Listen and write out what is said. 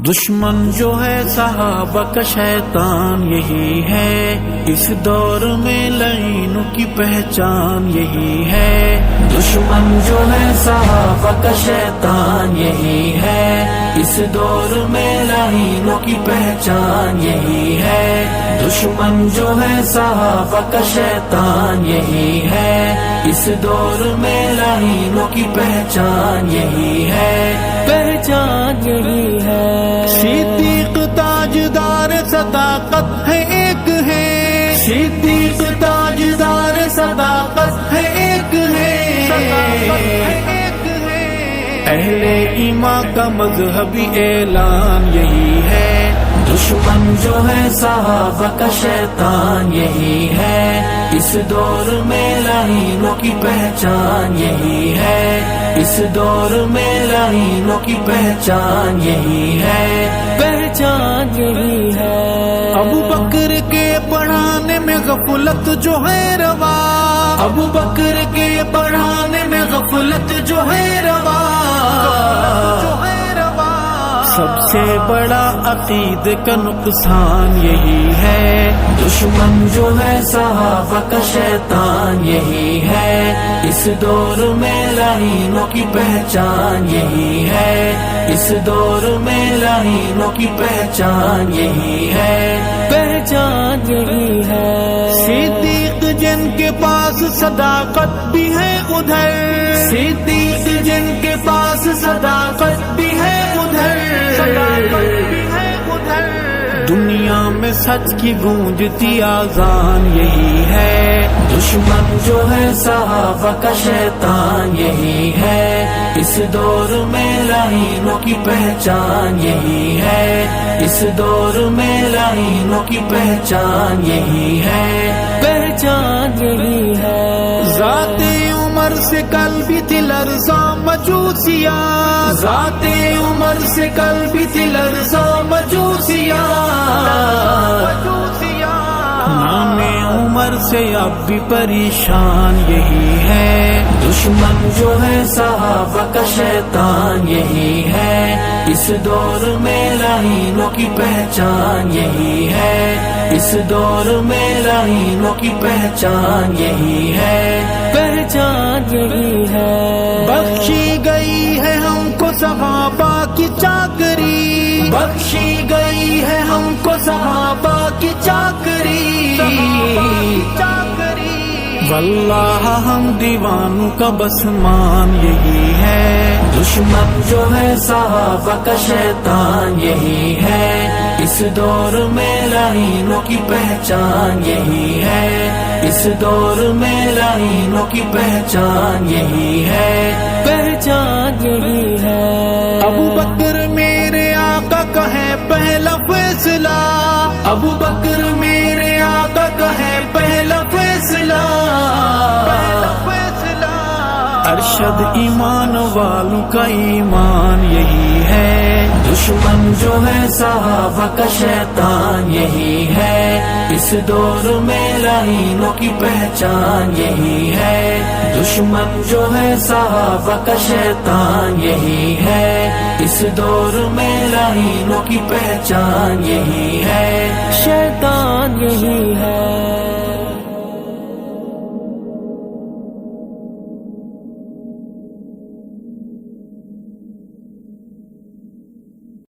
دشمن جو ہے صحابہ کا شیطان یہی ہے، اس دور میں لعینوں کی پہچان یہی ہے۔ دشمن جو ہے صحابہ کا شیطان یہی ہے، اس دور میں لعینوں کی پہچان یہی ہے۔ دشمن جو ہے صحابہ کا شیطان یہی ہے، اس دور میں لعینوں کی پہچان یہی ہے، پہچان یہی ہے۔ صدیق تاجدار صداقت ہے ایک ہے، صدیق تاجدار صداقت ہے ایک ہے، اہل ایمان کا مذہبی اعلان یہی ہے۔ دشمن جو ہے صحابہ کا شیطان یہی ہے، اس دور میں لعینوں کی پہچان یہی ہے، اس دور میں لعینوں کی پہچان یہی ہے، پہچان یہی ہے۔ ابو بکر کے پڑھانے میں غفلت جو ہے روا، ابو بکر کے پڑھانے میں غفلت جو ہے روا، سب سے بڑا عقیدے کا نقصان یہی ہے۔ دشمن جو ہے صحابہ کا شیطان یہی ہے، اس دور میں لعینوں کی پہچان یہی ہے، اس دور میں لعینوں کی پہچان یہی ہے، پہچان یہی ہے۔ صدیق جن کے پاس صداقت بھی ہے ادھر، صدیق جن کے پاس صداقت بھی ہے ادھر، دنیا میں سچ کی گونجتی آذان یہی ہے۔ دشمن جو ہے صحابہ کا شیطان یہی ہے، اس دور میں لعینوں کی پہچان یہی ہے، اس دور میں لعینوں کی پہچان یہی ہے، پہچان یہی ہے۔ ذات عمر سے کل بھی تھی لرزاں مجوسیاں، ذات عمر سے کل بھی تھی لرزاں مجوسیاں، نام عمر سے اب بھی پریشان یہی ہے۔ دشمن جو ہے صحابہ کا شیطان یہی ہے، اس دور میں لعینوں کی پہچان یہی ہے، اس دور میں لعینوں کی پہچان یہی ہے، پہچان یہی ہے۔ بخشی گئی ہے ہم کو صحابہ کی چاکری، بخشی گئی ہے ہم کو صحابہ کی چاکری، واللہ ہم دیوانوں کا بس مان یہی ہے۔ دشمن جو ہے صحابہ کا شیطان یہی ہے، اس دور میں لعینوں کی پہچان یہی ہے، اس دور میں لعینوں کی پہچان یہی ہے، پہچان یہی ہے۔ ابو بکر میرے آقا کا ہے پہلا فیصلہ، ابو بکر میرے آقا کا ہے پہلا فیصلہ، ارشد ایمان والوں کا ایمان یہی ہے۔ دشمن جو ہے صحابہ کا شیطان یہی ہے، اس دور میں لعینوں کی پہچان یہی ہے۔ دشمن جو ہے صحابہ کا شیطان یہی ہے، اس دور میں لعینوں کی پہچان یہی ہے، شیطان یہی ہے۔